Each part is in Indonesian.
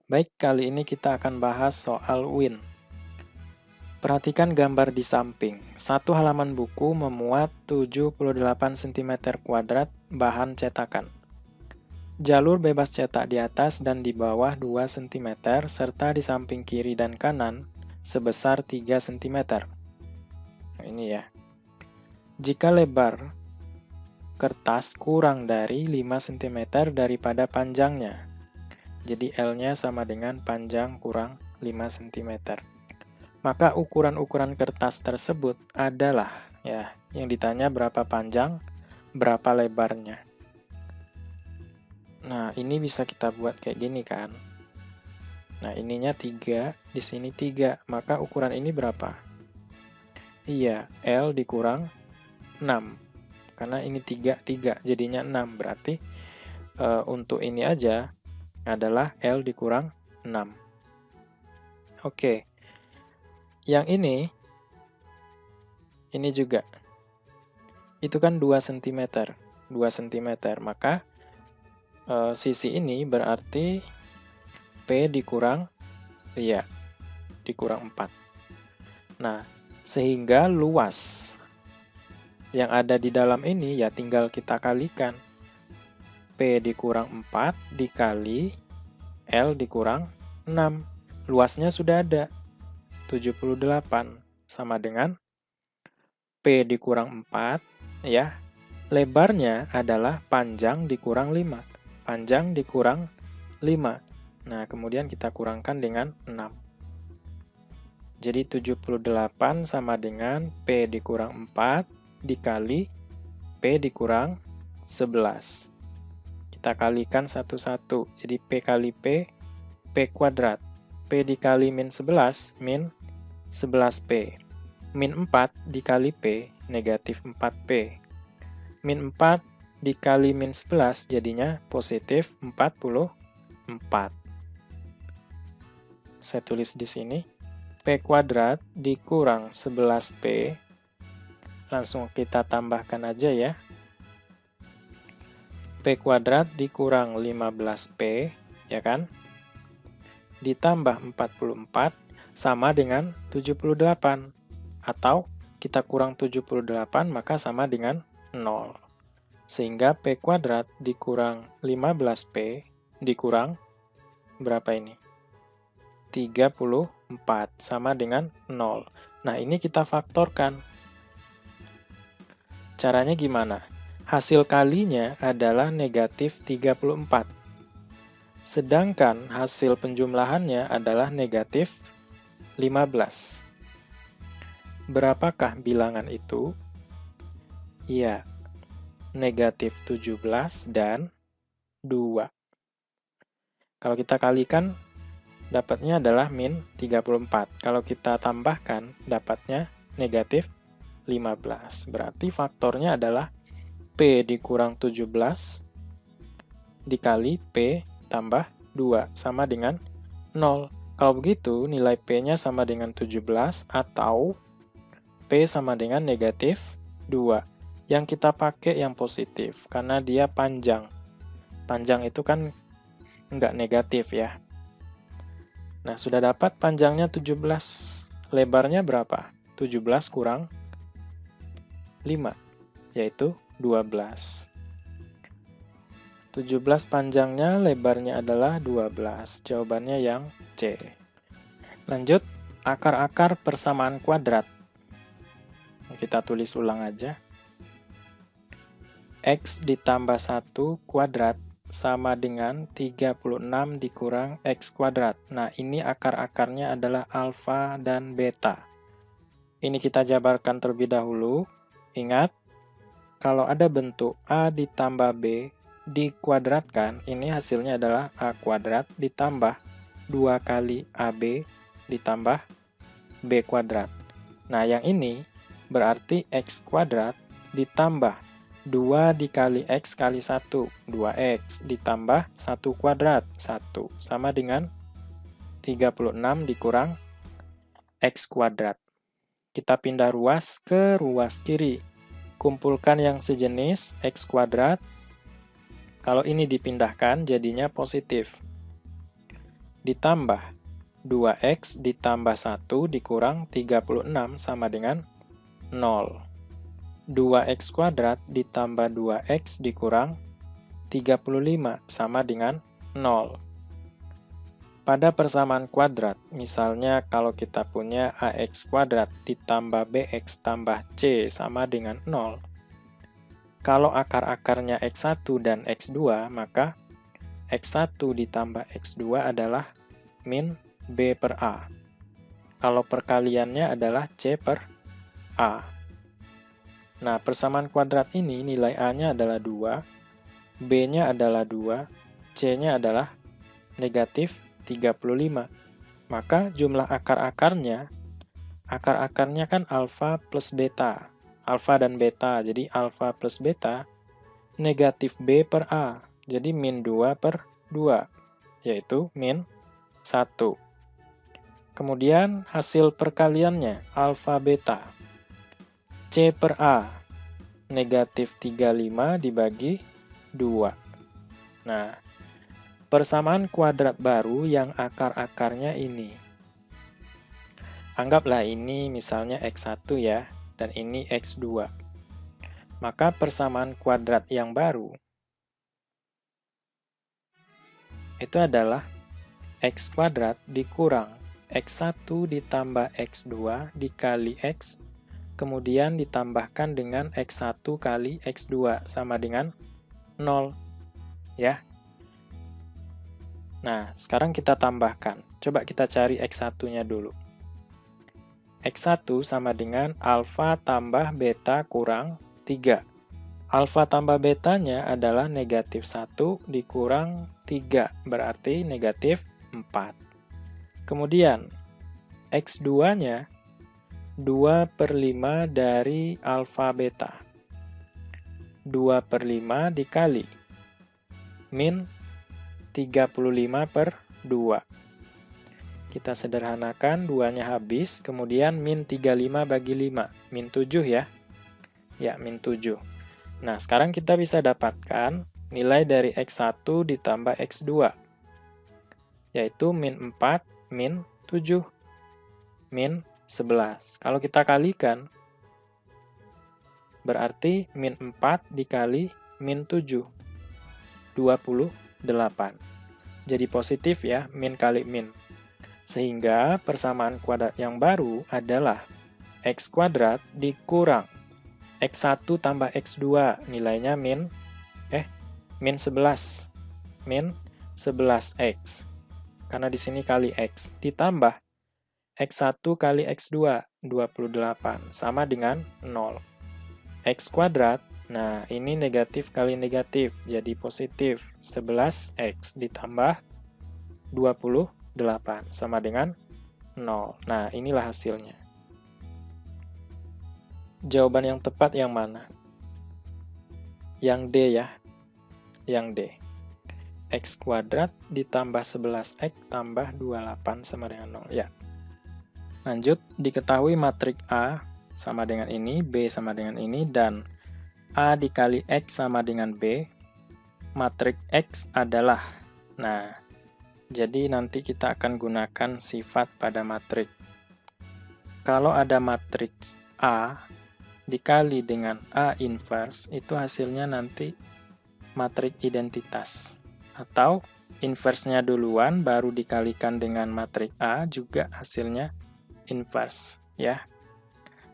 Baik, kali ini kita akan bahas soal UIN. Perhatikan gambar di samping. Satu halaman buku memuat 78 cm kuadrat bahan cetakan. Jalur bebas cetak di atas dan di bawah 2 cm serta di samping kiri dan kanan sebesar 3 cm. Nah, ini ya. Jika lebar kertas kurang dari 5 cm daripada panjangnya. Jadi L-nya sama dengan panjang kurang 5 cm. Maka ukuran-ukuran kertas tersebut adalah ya, yang ditanya berapa panjang, berapa lebarnya. Nah, ini bisa kita buat kayak gini kan. Nah, ininya 3, di sini 3. Maka ukuran ini berapa? Iya, L dikurang 6. Karena ini 3, 3 jadinya 6. Berarti untuk ini aja adalah L dikurang 6. Oke. Yang ini juga. Itu kan 2 cm. 2 cm. Maka sisi ini berarti P dikurang, iya, dikurang 4. Nah, sehingga luas yang ada di dalam ini ya tinggal kita kalikan. P dikurang 4 dikali L dikurang 6. Luasnya sudah ada, 78. Sama dengan P dikurang 4, ya. Lebarnya adalah panjang dikurang 5. Panjang dikurang 5. Nah, kemudian kita kurangkan dengan 6. Jadi 78 sama dengan P dikurang 4 dikali P dikurang 11. Kita kalikan satu-satu. Jadi P kali P, P kuadrat. P dikali min 11, min 11P. Min 4 dikali P, negatif 4P. Min 4 dikali min 11 jadinya positif 44. Saya tulis di sini. P kuadrat dikurang 11P. Langsung kita tambahkan aja ya. P kuadrat dikurang 15P, ya kan? Ditambah 44 sama dengan 78. Atau kita kurang 78 maka sama dengan 0. Sehingga P kuadrat dikurang 15P dikurang berapa ini? 34 sama dengan 0. Nah, ini kita faktorkan. Caranya gimana? Hasil kalinya adalah negatif 34. Sedangkan hasil penjumlahannya adalah negatif 15. Berapakah bilangan itu? Ya, negatif 17 dan 2. Kalau kita kalikan, dapatnya adalah min 34. Kalau kita tambahkan, dapatnya negatif 15. Berarti faktornya adalah P dikurang 17 dikali P tambah 2 sama dengan 0. Kalau begitu, nilai P-nya sama dengan 17 atau P sama dengan negatif 2. Yang kita pakai yang positif, karena dia panjang. Panjang itu kan nggak negatif ya. Nah, sudah dapat panjangnya 17. Lebarnya berapa? 17 kurang 5, yaitu 12. 17 panjangnya, lebarnya adalah 12. Jawabannya yang C. Lanjut, akar-akar persamaan kuadrat. Kita tulis ulang aja. X ditambah 1 kuadrat sama dengan 36 dikurang X kuadrat. Nah, ini akar-akarnya adalah alfa dan beta. Ini kita jabarkan terlebih dahulu. Ingat, kalau ada bentuk A ditambah B dikuadratkan, ini hasilnya adalah A kuadrat ditambah 2 kali AB ditambah B kuadrat. Nah, yang ini berarti X kuadrat ditambah 2 dikali X kali 1, 2X ditambah 1 kuadrat, 1, sama dengan 36 dikurang X kuadrat. Kita pindah ruas ke ruas kiri. Kumpulkan yang sejenis X kuadrat. Kalau ini dipindahkan jadinya positif. ditambah 2X ditambah 1 dikurang 36 sama dengan 0. 2X kuadrat ditambah 2X dikurang 35 sama dengan 0. Pada persamaan kuadrat, misalnya kalau kita punya AX kuadrat ditambah BX tambah C sama dengan 0. Kalau akar-akarnya X1 dan X2, maka X1 ditambah X2 adalah min B per A. Kalau perkaliannya adalah C per A. Nah, persamaan kuadrat ini nilai A-nya adalah 2, B-nya adalah 2, C-nya adalah negatif 35. Maka jumlah akar-akarnya kan alfa plus beta. Alfa dan beta, jadi alfa plus beta negatif B per A. Jadi min 2 per 2, yaitu min 1. Kemudian hasil perkaliannya, alfa beta. C per A, negatif 35 dibagi 2. Nah, persamaan kuadrat baru yang akar-akarnya ini. Anggaplah ini misalnya X1 ya, dan ini X2. Maka persamaan kuadrat yang baru itu adalah X kuadrat dikurang X1 ditambah X2 dikali X, kemudian ditambahkan dengan X1 kali X2 sama dengan 0. Ya. Nah, sekarang kita tambahkan. Coba kita cari X1-nya dulu. X1 sama dengan alfa tambah beta kurang 3. Alfa tambah betanya adalah negatif 1 dikurang 3, berarti negatif 4. Kemudian, X2-nya 2 per 5 dari alfa beta. 2 per 5 dikali min 35 per 2. Kita sederhanakan, 2-nya habis, kemudian min 35 bagi 5. Min 7 ya. Ya, min 7. Nah, sekarang kita bisa dapatkan nilai dari X1 ditambah X2. Yaitu min 4, min 7, min 11. Kalau kita kalikan, berarti min 4 dikali min 7, 28. Jadi positif ya, min kali min. Sehingga persamaan kuadrat yang baru adalah X kuadrat dikurang X1 tambah X2, nilainya min 11. Min 11X. Karena di sini kali X. Ditambah X1 kali X2, 28, sama dengan 0. X kuadrat, nah ini negatif kali negatif, jadi positif. 11X ditambah 28, sama dengan 0. Nah, inilah hasilnya. Jawaban yang tepat yang mana? Yang D ya. Yang D. X kuadrat ditambah 11X tambah 28 sama dengan 0. Ya. Lanjut, diketahui matrik A sama dengan ini, B sama dengan ini, dan A dikali X sama dengan B. Matrik X adalah, nah, jadi nanti kita akan gunakan sifat pada matrik. Kalau ada matriks A dikali dengan A inverse, itu hasilnya nanti matrik identitas. Atau inverse-nya duluan, baru dikalikan dengan matrik A, juga hasilnya inverse, ya.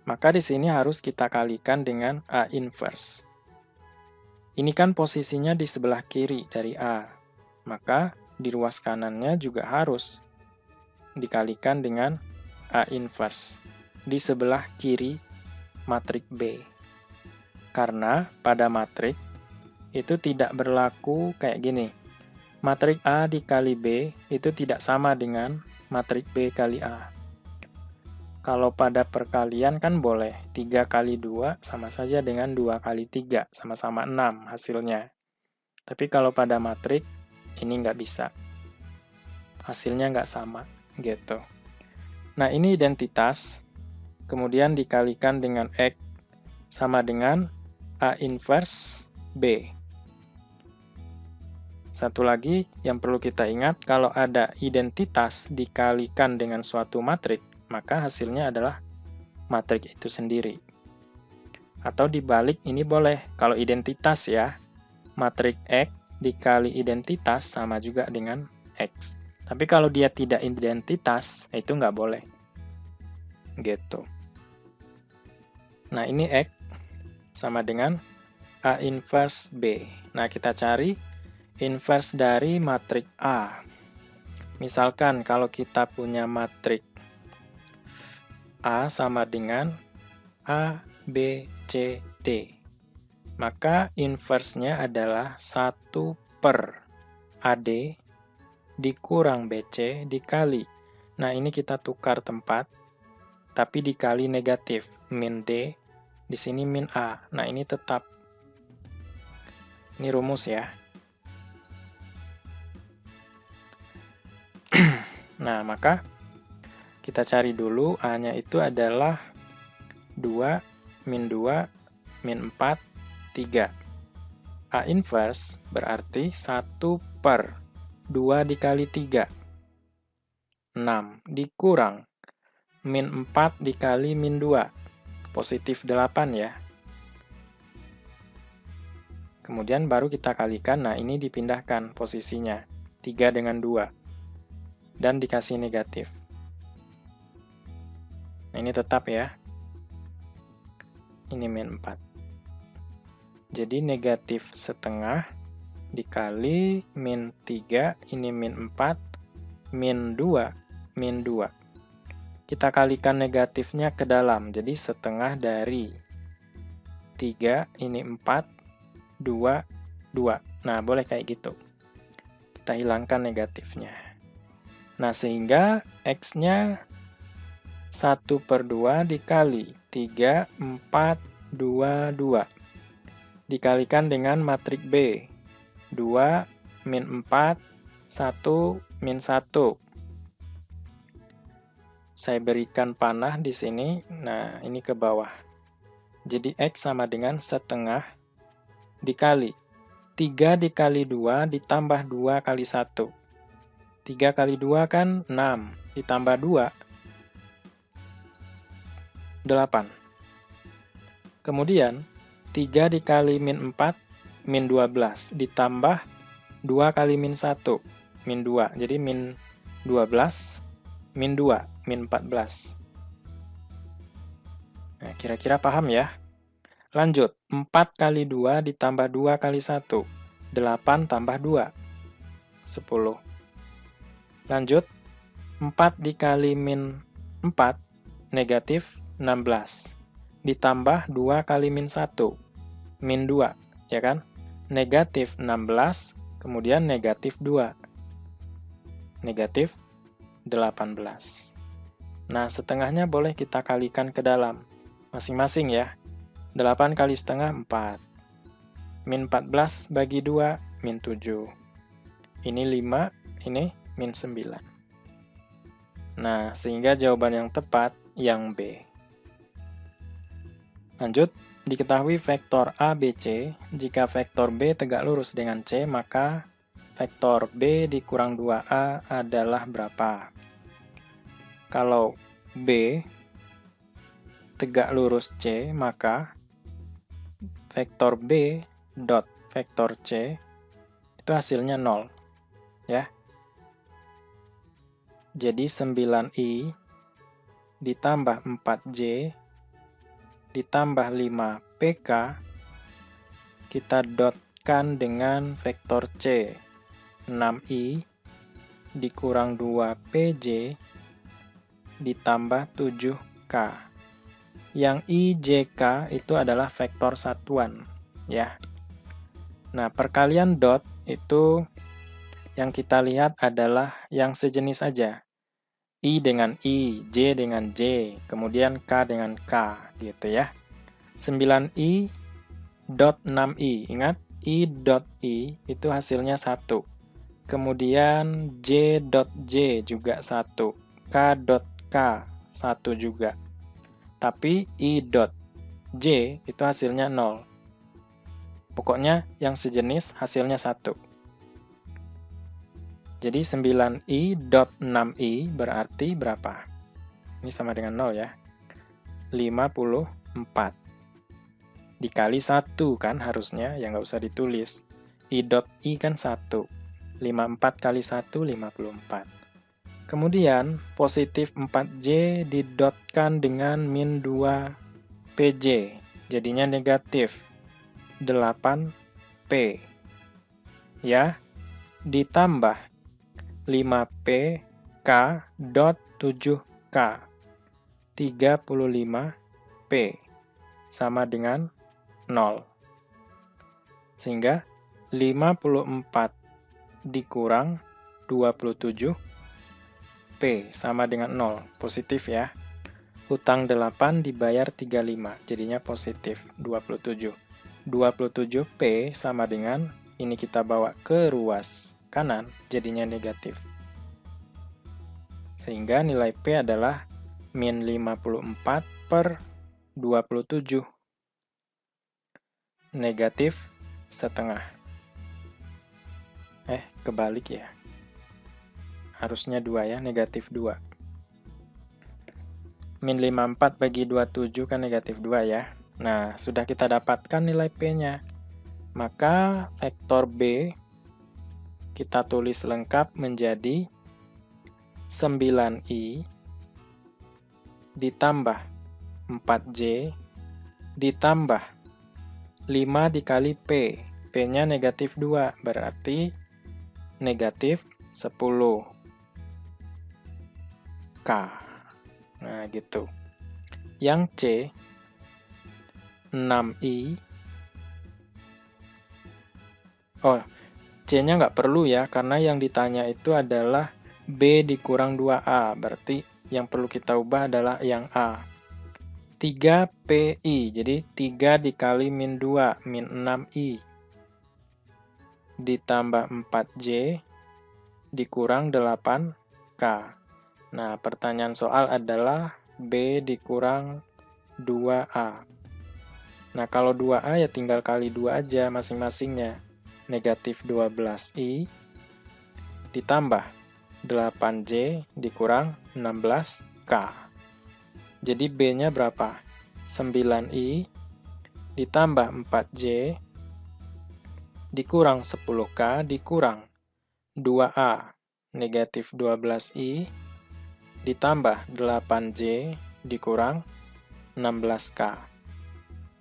Maka di sini harus kita kalikan dengan A inverse. Ini kan posisinya di sebelah kiri dari A, maka di ruas kanannya juga harus dikalikan dengan A inverse di sebelah kiri matrik B. Karena pada matrik itu tidak berlaku kayak gini. Matrik A dikali B itu tidak sama dengan matrik B kali A. Kalau pada perkalian kan boleh 3 kali 2 sama saja dengan 2 kali 3, sama-sama 6 hasilnya. Tapi kalau pada matrik ini nggak bisa. Hasilnya nggak sama, gitu. Nah, ini identitas, kemudian dikalikan dengan X sama dengan A inverse B. Satu lagi yang perlu kita ingat, kalau ada identitas dikalikan dengan suatu matrik, maka hasilnya adalah matrik itu sendiri. Atau dibalik ini boleh, kalau identitas ya, matrik X dikali identitas sama juga dengan X. Tapi kalau dia tidak identitas, itu nggak boleh. Gitu. Nah, ini X sama dengan A inverse B. Nah, kita cari inverse dari matrik A. Misalkan kalau kita punya matrik A sama dengan A, B, C, D. Maka inverse-nya adalah 1 per AD dikurang BC dikali. Nah, ini kita tukar tempat, tapi dikali negatif. Min D, di sini min A. Nah, ini tetap. Ini rumus ya. Nah, maka kita cari dulu A-nya itu adalah 2, min 2, min 4, 3. A inverse berarti 1 per 2 dikali 3. 6 dikurang min 4 dikali min 2. Positif 8 ya. Kemudian baru kita kalikan, nah ini dipindahkan posisinya. 3 dengan 2. Dan dikasih negatif. Nah ini tetap ya. Ini min 4. Jadi negatif setengah dikali min 3, ini min 4, min 2, min 2. Kita kalikan negatifnya ke dalam, jadi setengah dari 3, ini 4, 2, 2. Nah, boleh kayak gitu. Kita hilangkan negatifnya. Nah, sehingga X-nya 1 per 2 dikali 3, 4, 2, 2. Dikalikan dengan matrik B. 2, min 4, 1, min 1. Saya berikan panah di sini, nah ini ke bawah. Jadi X sama dengan setengah dikali 3 dikali 2 ditambah 2 kali 1. 3 kali 2 kan 6, ditambah 2, 8. Kemudian 3 dikali min 4, min 12, ditambah 2 kali min 1, min 2. Jadi min 12, min 2. Min 14. Nah, kira-kira paham ya? Lanjut, 4 kali 2 ditambah 2 kali 1. 8 tambah 2. 10. Lanjut, 4 dikali min 4, negatif 16. Ditambah 2 kali min 1, min 2, ya kan? Negatif 16, kemudian negatif 2. Negatif 18. Nah, setengahnya boleh kita kalikan ke dalam. Masing-masing ya. 8 kali setengah, 4. Min 14 bagi 2, min 7. Ini 5, ini min 9. Nah, sehingga jawaban yang tepat yang B. Lanjut, diketahui vektor A, B, C. Jika vektor B tegak lurus dengan C, maka vektor B dikurang 2A adalah berapa? Kalau B tegak lurus C, maka vektor B dot vektor C itu hasilnya 0. Ya. Jadi 9I ditambah 4J ditambah 5PK kita dotkan dengan vektor C. 6I dikurang 2PJ ditambah 7K. Yang IJK itu adalah vektor satuan, ya. Nah, perkalian dot itu yang kita lihat adalah yang sejenis aja. I dengan I, J dengan J, kemudian K dengan K, gitu ya. 9I dot 6I, ingat, I dot I itu hasilnya 1. Kemudian J dot J juga 1, K dot K 1 juga. Tapi I dot J itu hasilnya 0. Pokoknya yang sejenis hasilnya 1. Jadi 9i dot 6i berarti berapa? Ini sama dengan 0 ya. 54. Dikali 1 kan harusnya, ya nggak usah ditulis. I dot i kan 1. 54 kali 1, 54. Kemudian, positif 4J didotkan dengan min 2 PJ. Jadinya negatif 8P. Ya, ditambah 5P K dot 7K. 35P sama dengan 0. Sehingga 54 dikurang 27P sama dengan 0. Positif ya. Hutang 8 dibayar 35, jadinya positif 27. 27P sama dengan, ini kita bawa ke ruas kanan, jadinya negatif. Sehingga nilai P adalah min 54 per 27. Negatif setengah. Kebalik ya. Harusnya 2 ya, negatif 2. Min 54 bagi 27 kan negatif 2 ya. Nah, sudah kita dapatkan nilai P-nya. Maka vektor B kita tulis lengkap menjadi 9i ditambah 4J ditambah 5 dikali P. P-nya negatif 2, berarti negatif 10K. Nah, gitu. Yang C, 6i. C-nya nggak perlu ya, karena yang ditanya itu adalah B dikurang 2A. Berarti yang perlu kita ubah adalah yang A. 3PI, jadi 3 dikali min 2, min 6i. Ditambah 4J, dikurang 8K. Nah, pertanyaan soal adalah B dikurang 2A. Nah, kalau 2A ya tinggal kali 2 aja masing-masingnya. Negatif 12i ditambah 8J dikurang 16K. Jadi B-nya berapa? 9i ditambah 4J dikurang 10K dikurang 2A. Negatif 12i ditambah 8J dikurang 16K.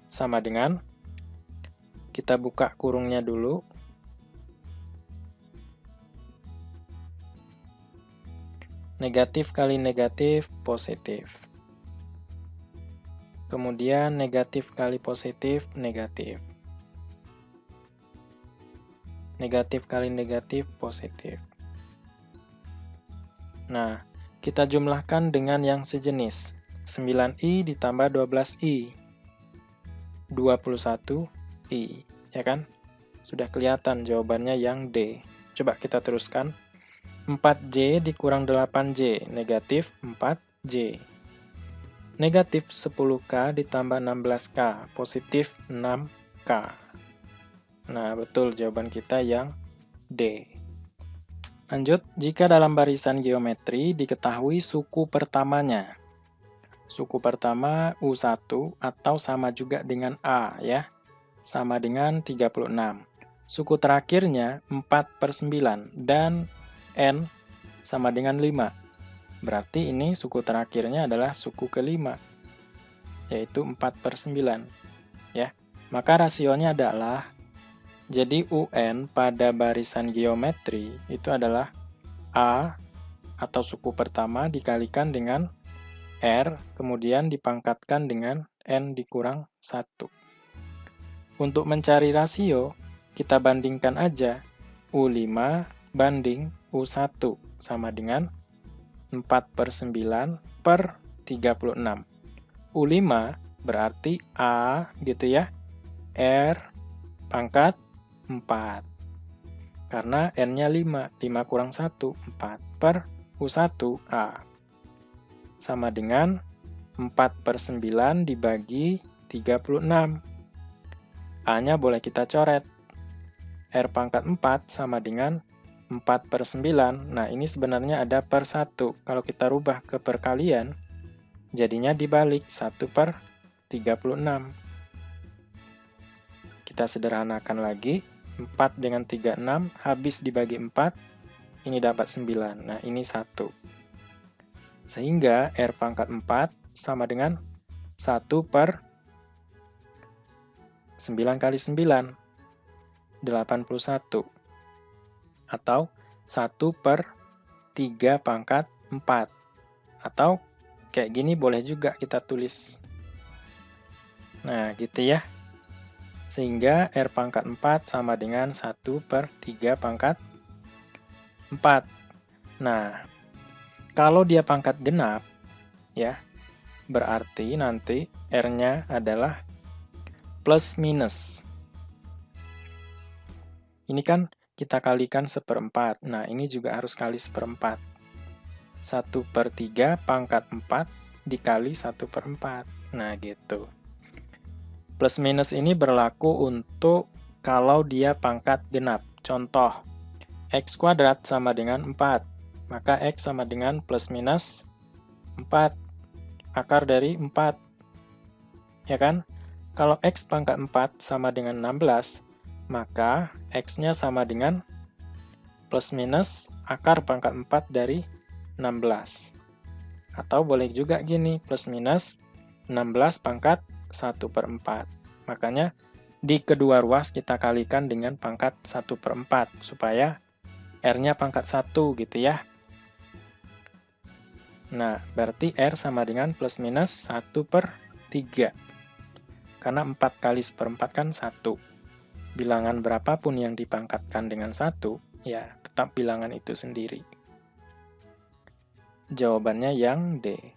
Sama dengan, kita buka kurungnya dulu. Negatif kali negatif, positif. Kemudian negatif kali positif, negatif. Negatif kali negatif, positif. Nah, kita jumlahkan dengan yang sejenis. 9i ditambah 12i. 21i. Ya kan? Sudah kelihatan jawabannya yang D. Coba kita teruskan. 4J dikurang 8J. Negatif 4J. Negatif 10K ditambah 16K. Positif 6K. Nah, betul jawaban kita yang D. Lanjut, jika dalam barisan geometri diketahui suku pertamanya. Suku pertama U1 atau sama juga dengan A ya. Sama dengan 36. Suku terakhirnya 4/9 dan N sama dengan 5. Berarti ini suku terakhirnya adalah suku kelima, yaitu 4/9. Ya. Maka rasionya adalah, jadi UN pada barisan geometri itu adalah A atau suku pertama dikalikan dengan R, kemudian dipangkatkan dengan N dikurang 1. Untuk mencari rasio, kita bandingkan aja U5 banding U1 sama dengan 4/9 per 36. U5 berarti A gitu ya, R pangkat 4. Karena N-nya 5, 5 kurang 1, 4 per U1 A. Sama dengan 4/9 dibagi 36. A-nya boleh kita coret. R pangkat 4 sama dengan 4/9. Nah, ini sebenarnya ada per 1. Kalau kita rubah ke perkalian, jadinya dibalik 1/36. Kita sederhanakan lagi. 4 dengan 36 habis dibagi 4, ini dapat 9. Nah, ini 1. Sehingga R pangkat 4 sama dengan 1/9 kali 9, 81. Atau 1/3 pangkat 4. Atau kayak gini boleh juga kita tulis. Nah, gitu ya. Sehingga R pangkat 4 sama dengan 1/3 pangkat 4. Nah, kalau dia pangkat genap, ya, berarti nanti R-nya adalah plus minus. Ini kan kita kalikan 1/4. Nah, ini juga harus kali 1/4. 1/3 pangkat 4 dikali 1/4. Nah, gitu. Plus minus ini berlaku untuk kalau dia pangkat genap. Contoh, X kuadrat sama dengan 4. Maka X sama dengan plus minus 4. Akar dari 4. Ya kan? Kalau X pangkat 4 sama dengan 16, maka X-nya sama dengan plus minus akar pangkat 4 dari 16. Atau boleh juga gini, plus minus 16 pangkat 1/4. Makanya di kedua ruas kita kalikan dengan pangkat 1/4 supaya R-nya pangkat 1 gitu ya. Nah, berarti R sama dengan plus minus 1/3. Karena 4 kali 1/4 kan 1. Bilangan berapapun yang dipangkatkan dengan 1, ya tetap bilangan itu sendiri. Jawabannya yang D.